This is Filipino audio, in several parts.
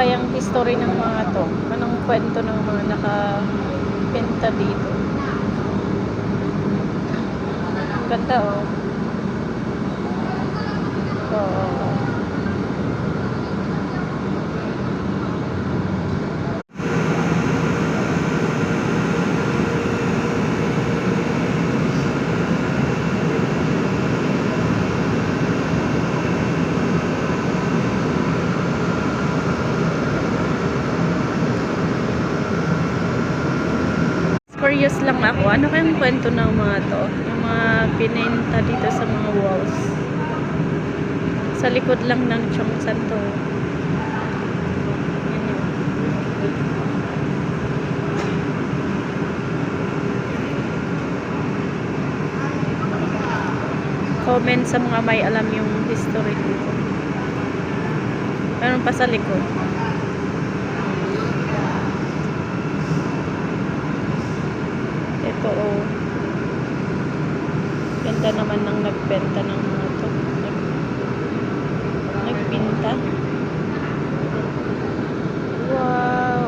kayang history ng mga to? Anong kwento ng mga nakapinta dito? Ganda oh. Oo. Curious lang ako, ano kayang kwento ng mga to? Yung mga pinenta dito sa mga walls. Sa likod lang ng Cheongsan to. Yan yun. Comment sa mga may alam yung history dito. Meron pa sa likod. Ito oh. Ganda naman ng nagbenta ng mga to. Nagpinta. Wow.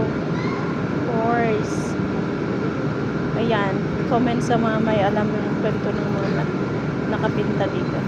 Horse. Ayan. Comment sa mga may alam yung kwento ng mga nakapinta dito.